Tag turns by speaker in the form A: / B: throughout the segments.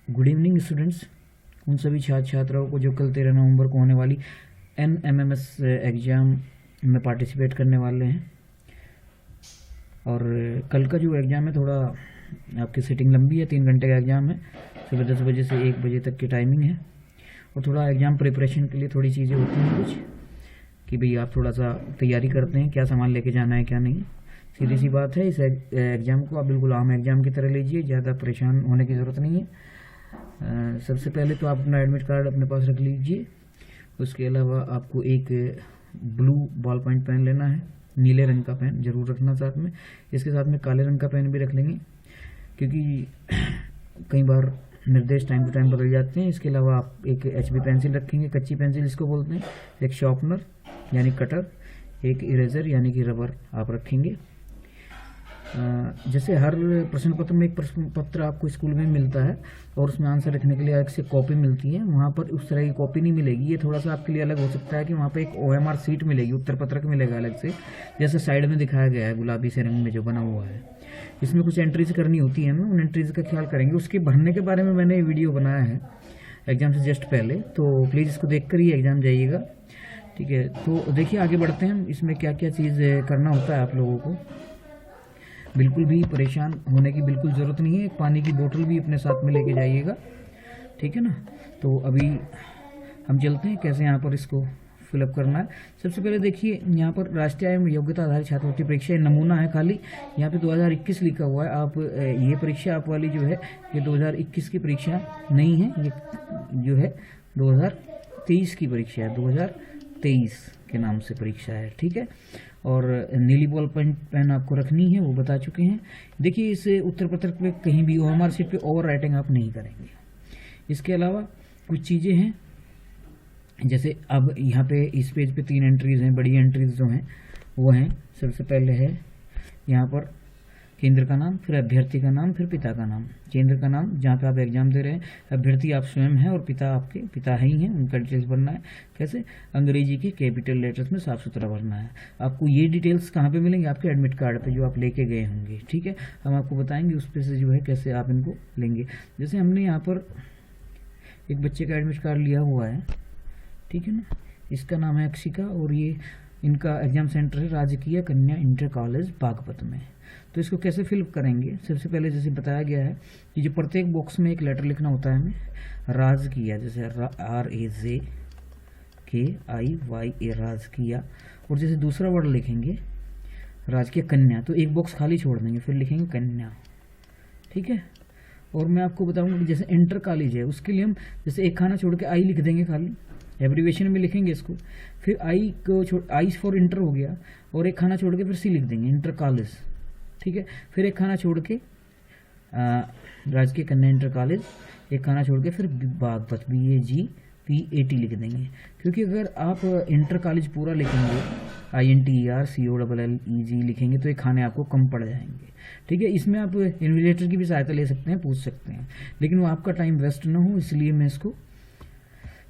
A: Good evening students. उन सभी छात्र छात्राओं को जो कल 13 नवंबर को होने वाली NMMS एग्ज़ाम में पार्टिसिपेट करने वाले हैं। और कल का जो एग्ज़ाम है थोड़ा आपकी सीटिंग लंबी है, 3 घंटे का एग्ज़ाम है। सुबह 10 बजे से 1 बजे तक की टाइमिंग है। और थोड़ा एग्ज़ाम प्रिपरेशन के लिए थोड़ी चीज़ें होती हैं कुछ कि भाई आप थोड़ा सा तैयारी करते हैं, क्या सामान लेके जाना है क्या नहीं। सीधी सी बात है, इस एग्ज़ाम को आप बिल्कुल आम एग्ज़ाम की तरह लीजिए, ज़्यादा परेशान होने की ज़रूरत नहीं है। सबसे पहले तो आप अपना एडमिट कार्ड अपने पास रख लीजिए। उसके अलावा आपको एक ब्लू बॉल पॉइंट पेन लेना है, नीले रंग का पेन जरूर रखना साथ में। इसके साथ में काले रंग का पेन भी रख लेंगे क्योंकि कई बार निर्देश टाइम टू टाइम बदल जाते हैं। इसके अलावा आप एक HB पेंसिल रखेंगे, कच्ची पेंसिल इसको बोलते हैं, एक शार्पनर यानी कटर, एक इरेजर यानी कि रबर आप रखेंगे। जैसे हर प्रश्न पत्र में एक प्रश्न पत्र आपको स्कूल में मिलता है और उसमें आंसर लिखने के लिए अलग से कॉपी मिलती है, वहाँ पर उस तरह की कॉपी नहीं मिलेगी। ये थोड़ा सा आपके लिए अलग हो सकता है कि वहाँ पे एक OMR सीट मिलेगी, उत्तर पत्रक मिलेगा अलग से, जैसे साइड में दिखाया गया है गुलाबी से रंग में जो बना हुआ है। इसमें कुछ एंट्रीज करनी होती है, हमें उन एंट्रीज का ख्याल करेंगे। उसके भरने के बारे में मैंने वीडियो बनाया है एग्जाम से जस्ट पहले, तो प्लीज़ इसको देख कर ही एग्जाम जाइएगा, ठीक है। तो देखिए आगे बढ़ते हैं, इसमें क्या क्या चीज़ करना होता है आप लोगों को। बिल्कुल भी परेशान होने की बिल्कुल ज़रूरत नहीं है। एक पानी की बोतल भी अपने साथ में लेके जाइएगा, ठीक है ना। तो अभी हम चलते हैं कैसे यहाँ पर इसको फिलअप करना है। सबसे पहले देखिए यहाँ पर राष्ट्रीय एवं योग्यता आधारित छात्रवृत्ति परीक्षा नमूना है खाली, यहाँ पे 2021 लिखा हुआ है। आप ये परीक्षा आप वाली जो है ये 2021 की परीक्षा नहीं है, ये जो है 2023 की परीक्षा है, 2023 के नाम से परीक्षा है, ठीक है। और नीली बॉल पेन आपको रखनी है, वो बता चुके हैं। देखिए इस उत्तर पत्रक पे कहीं भी OMR सीट पे ओवर राइटिंग आप नहीं करेंगे। इसके अलावा कुछ चीज़ें हैं, जैसे अब यहाँ पे इस पेज पे 3 एंट्रीज हैं, बड़ी एंट्रीज जो हैं वो हैं। सबसे पहले है यहाँ पर केंद्र का नाम, फिर अभ्यर्थी का नाम, फिर पिता का नाम। केंद्र का नाम जहाँ पे आप एग्जाम दे रहे हैं, अभ्यर्थी आप स्वयं हैं और पिता आपके पिता ही हैं, उनका डिटेल्स भरना है। कैसे? अंग्रेजी के कैपिटल लेटर्स में साफ सुथरा भरना है। आपको ये डिटेल्स कहाँ पे मिलेंगे? आपके एडमिट कार्ड पे जो आप लेके गए होंगे, ठीक है। हम आपको बताएंगे उस पे से जो है कैसे आप इनको लेंगे। जैसे हमने यहाँ पर एक बच्चे का एडमिट कार्ड लिया हुआ है, ठीक है ना, इसका नाम है अक्षिका और ये इनका एग्जाम सेंटर है राजकीय कन्या इंटर कॉलेज बागपत में। तो इसको कैसे फिलअप करेंगे? सबसे पहले जैसे बताया गया है कि जो प्रत्येक बॉक्स में एक लेटर लिखना होता है हमें, राजकीय, जैसे RAJKIYA राजकीय, और जैसे दूसरा वर्ड लिखेंगे राजकीय कन्या, तो एक बॉक्स खाली छोड़ देंगे, फिर लिखेंगे कन्या, ठीक है। और मैं आपको बताऊंगा कि जैसे इंटर कॉलेज है उसके लिए हम जैसे एक खाना छोड़ के आई लिख देंगे, खाली एब्रीवेशन में लिखेंगे इसको, फिर आई को छोड़, आई फॉर इंटर हो गया, और एक खाना छोड़ के फिर C लिख देंगे, इंटर कॉलेज, ठीक है। फिर एक खाना छोड़ के राजकीय कन्या इंटर कॉलेज, एक खाना छोड़ के फिर बागपत BAGPAT लिख देंगे। क्योंकि अगर आप इंटर कॉलेज पूरा लिखेंगे INTER COLLEG लिखेंगे तो ये खाने आपको कम पड़ जाएंगे, ठीक है। इसमें आप इन्विजिलेटर की भी सहायता ले सकते हैं, पूछ सकते हैं, लेकिन वो आपका टाइम वेस्ट ना हो इसलिए मैं इसको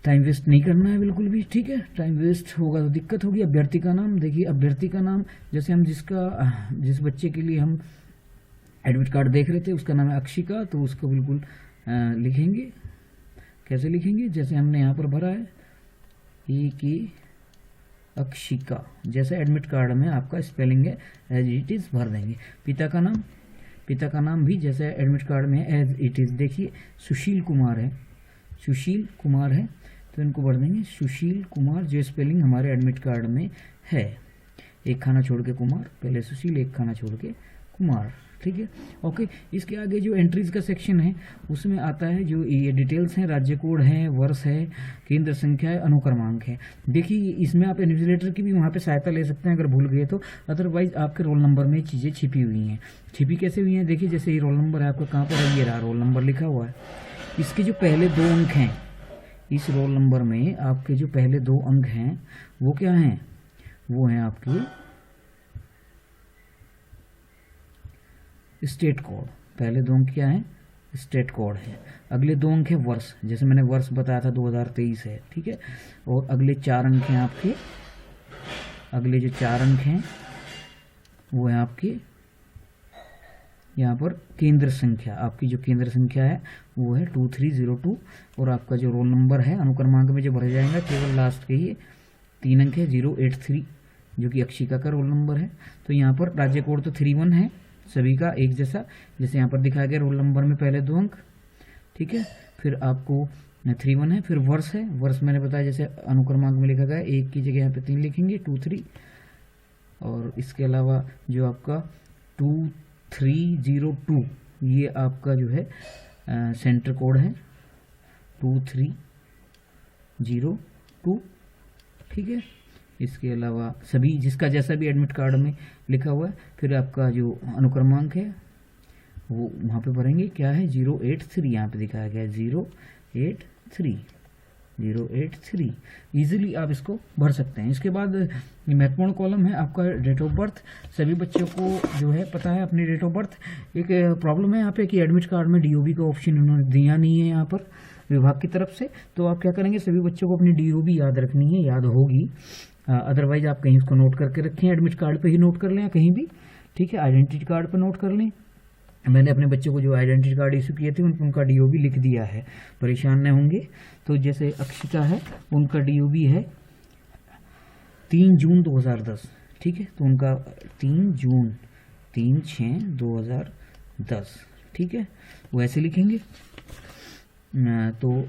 A: टाइम वेस्ट नहीं करना है बिल्कुल भी, ठीक है। टाइम वेस्ट होगा तो दिक्कत होगी। अभ्यर्थी का नाम, देखिए अभ्यर्थी का नाम जैसे हम जिस बच्चे के लिए हम एडमिट कार्ड देख रहे थे उसका नाम है अक्षिका, तो उसको बिल्कुल लिखेंगे। कैसे लिखेंगे? जैसे हमने यहाँ पर भरा है अक्षिका, जैसे एडमिट कार्ड में आपका स्पेलिंग है एज इट इज़ भर देंगे। पिता का नाम, पिता का नाम भी जैसे एडमिट कार्ड में है एज इट इज़। देखिए सुशील कुमार है, सुशील कुमार है तो इनको भर देंगे सुशील कुमार, जो स्पेलिंग हमारे एडमिट कार्ड में है। एक खाना छोड़ के कुमार, पहले सुशील, एक खाना छोड़ के कुमार, ठीक है, ओके। इसके आगे जो एंट्रीज का सेक्शन है उसमें आता है जो ये डिटेल्स हैं, राज्य कोड है, वर्ष है, केंद्र संख्या है, अनुक्रमांक है। देखिए इसमें आप इन्विजिलेटर की भी वहाँ पे सहायता ले सकते हैं अगर भूल गए तो, अदरवाइज आपके रोल नंबर में चीज़ें छिपी हुई हैं। छिपी कैसे हुई हैं? देखिए जैसे ये रोल नंबर है आपका, कहाँ पर है? ये रहा रोल नंबर लिखा हुआ है। इसके जो पहले 2 अंक हैं, इस रोल नंबर में आपके जो पहले 2 अंक हैं वो क्या हैं? वो हैं आपके स्टेट कोड। पहले 2 अंक क्या हैं? स्टेट कोड है। अगले 2 अंक है वर्ष, जैसे मैंने वर्ष बताया था 2023 है, ठीक है। और अगले 4 अंक हैं आपके, अगले जो 4 अंक हैं वो हैं आपके यहाँ पर केंद्र संख्या, आपकी जो केंद्र संख्या है वो है 2302, और आपका जो रोल नंबर है अनुक्रमांक में जो भरा जाएगा केवल लास्ट के ही 3 अंक है 083, जो कि अक्षिका का रोल नंबर है। तो यहाँ पर राज्य कोड तो 31 है सभी का एक जैसा, जैसे यहाँ पर दिखाया गया रोल नंबर में पहले 2 अंक, ठीक है। फिर आपको 31 है, फिर वर्ष है, वर्ष मैंने बताया जैसे अनुक्रमांक में लिखा गया 1 की जगह यहाँ पे 3 लिखेंगे 23, और इसके अलावा जो आपका 2302 ये आपका जो है सेंटर कोड है 2302, ठीक है। इसके अलावा सभी जिसका जैसा भी एडमिट कार्ड में लिखा हुआ है, फिर आपका जो अनुक्रमांक है वो वहाँ पे भरेंगे, क्या है 083, यहाँ पे दिखाया गया है 083 इजीली आप इसको भर सकते हैं। इसके बाद महत्वपूर्ण कॉलम है आपका डेट ऑफ बर्थ। सभी बच्चों को जो है पता है अपनी डेट ऑफ बर्थ। एक प्रॉब्लम है यहाँ पे कि एडमिट कार्ड में डीओबी का ऑप्शन उन्होंने दिया नहीं है यहाँ पर विभाग की तरफ से, तो आप क्या करेंगे सभी बच्चों को अपनी डीओबी याद रखनी है, याद होगी, अदरवाइज आप कहीं उसको नोट करके रखें, एडमिट कार्ड पे ही नोट कर लें या कहीं भी, ठीक है, आइडेंटिटी कार्ड पे नोट कर लें। मैंने अपने बच्चों को जो आइडेंटिटी कार्ड इशू किए थे उनका डीओबी लिख दिया है, परेशान न होंगे। तो जैसे अक्षिता है उनका डीओबी है 3 जून 2010, ठीक है, तो उनका 3/6/2010, ठीक है, वो ऐसे लिखेंगे। तो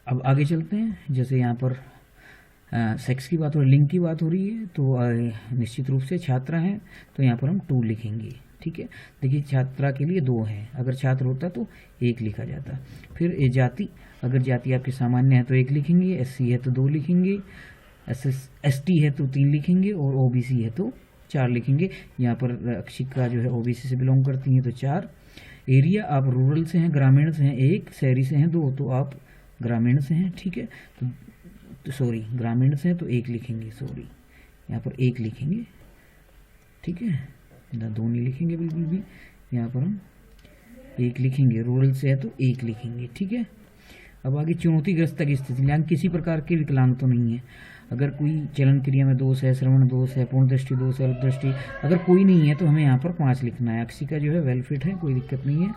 A: अब आगे चलते हैं, जैसे यहाँ पर सेक्स की बात हो रही, लिंग की बात हो रही है, तो निश्चित रूप से छात्रा हैं तो यहाँ पर हम 2 लिखेंगे, ठीक है। देखिए छात्रा के लिए 2 है, अगर छात्र होता तो 1 लिखा जाता। फिर जाति, अगर जाति आपकी सामान्य है तो 1 लिखेंगे, एससी है तो 2 लिखेंगे, एसटी है तो 3 लिखेंगे, और ओबीसी है तो 4 लिखेंगे। यहाँ पर अक्षिका जो है ओबीसी से बिलोंग करती हैं तो 4। एरिया आप रूरल से हैं, ग्रामीण से हैं 1, शहरी से हैं 2, तो आप ग्रामीण से हैं, ठीक है, तो सॉरी ग्रामीण से हैं तो 1 लिखेंगे, सॉरी यहाँ पर 1 लिखेंगे, ठीक है, 2 नहीं लिखेंगे बिल्कुल भी, यहाँ पर हम 1 लिखेंगे। रूरल से है तो 1 लिखेंगे, ठीक है। अब आगे चुनौतीग्रस्त की स्थिति, यहाँ किसी प्रकार के विकलांग तो नहीं है। अगर कोई चलन क्रिया में दोष है, श्रवण दोष है, पूर्ण दृष्टि दोष है, अल्प दृष्टि, अगर कोई नहीं है तो हमें यहाँ पर 5 लिखना है। अक्षिका जो है वेल फिट है, कोई दिक्कत नहीं है।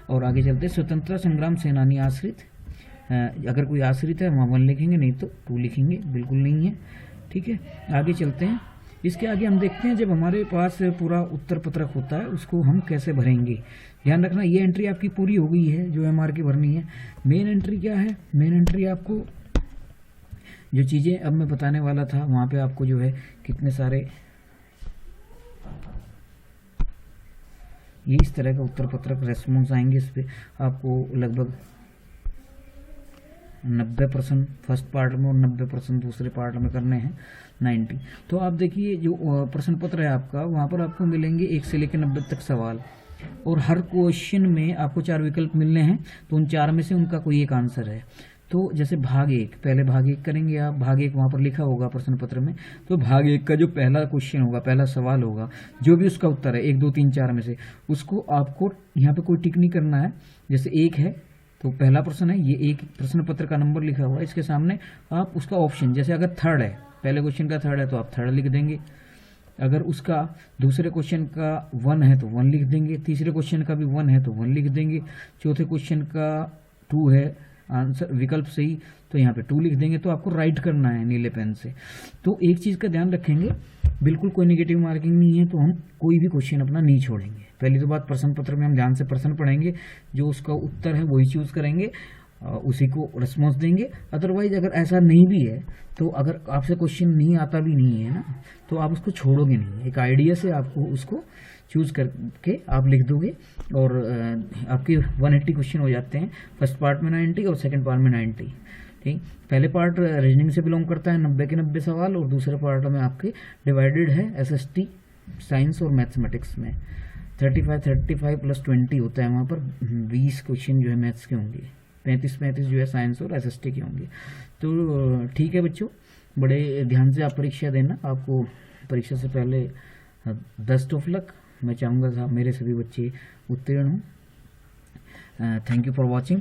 A: और आगे चलते स्वतंत्रता संग्राम सेनानी आश्रित, अगर कोई आश्रित है वहाँ 1 लिखेंगे, नहीं तो 2 लिखेंगे, बिल्कुल नहीं है, ठीक है। आगे चलते हैं, इसके आगे हम देखते हैं जब हमारे पास पूरा उत्तर पत्रक होता है उसको हम कैसे भरेंगे। ध्यान रखना ये एंट्री आपकी पूरी हो गई है जो एमआर की भरनी है। मेन एंट्री क्या है, मेन एंट्री आपको जो चीज़ें अब मैं बताने वाला था वहाँ पे आपको जो है कितने सारे ये इस तरह का उत्तर पत्रक रेस्पॉन्स आएंगे। इस पर आपको लगभग 90% फर्स्ट पार्ट में और 90% दूसरे पार्ट में करने हैं, 90। तो आप देखिए जो प्रश्न पत्र है आपका, वहाँ पर आपको मिलेंगे 1 से लेकर 90 तक सवाल, और हर क्वेश्चन में आपको 4 विकल्प मिलने हैं, तो उन 4 में से उनका कोई एक आंसर है। तो जैसे भाग 1, पहले भाग 1 करेंगे आप, भाग 1 वहाँ पर लिखा होगा प्रश्न पत्र में, तो भाग 1 का जो पहला क्वेश्चन होगा, पहला सवाल होगा, जो भी उसका उत्तर है 1 2 3 4 में से, उसको आपको यहाँ पे कोई टिक नहीं करना है। जैसे 1 है तो पहला प्रश्न है, ये 1 प्रश्न पत्र का नंबर लिखा हुआ है, इसके सामने आप उसका ऑप्शन, जैसे अगर 3rd है, पहले क्वेश्चन का 3rd है तो आप 3rd लिख देंगे, अगर उसका दूसरे क्वेश्चन का 1 है तो 1 लिख देंगे, तीसरे क्वेश्चन का भी 1 है तो 1 लिख देंगे, चौथे क्वेश्चन का 2 है आंसर विकल्प सही तो यहाँ पे 2 लिख देंगे। तो आपको राइट करना है नीले पेन से। तो एक चीज़ का ध्यान रखेंगे, बिल्कुल कोई नेगेटिव मार्किंग नहीं है, तो हम कोई भी क्वेश्चन अपना नहीं छोड़ेंगे। पहली तो बात, प्रश्न पत्र में हम ध्यान से प्रश्न पढ़ेंगे, जो उसका उत्तर है वही चूज करेंगे, उसी को रिस्पॉन्स देंगे। अदरवाइज अगर ऐसा नहीं भी है तो अगर आपसे क्वेश्चन नहीं आता भी नहीं है ना, तो आप उसको छोड़ोगे नहीं, एक आइडिया से आपको उसको चूज करके आप लिख दोगे, और आपके 180 क्वेश्चन हो जाते हैं। फर्स्ट पार्ट में 90 और सेकंड पार्ट में 90, ठीक। पहले पार्ट रीजनिंग से बिलोंग करता है, 90 के 90 सवाल, और दूसरे पार्ट में आपके डिवाइडेड है एसएसटी साइंस और मैथमेटिक्स में 35 प्लस 20 होता है, वहाँ पर 20 क्वेश्चन जो है मैथ्स के होंगे, 35 जो है साइंस और एसएसटी के होंगे। तो ठीक है बच्चों, बड़े ध्यान से आप परीक्षा देना। आपको परीक्षा से पहले बेस्ट ऑफ लक। मैं चाहूँगा मेरे सभी बच्चे उत्तीर्ण हों। Thank you for watching.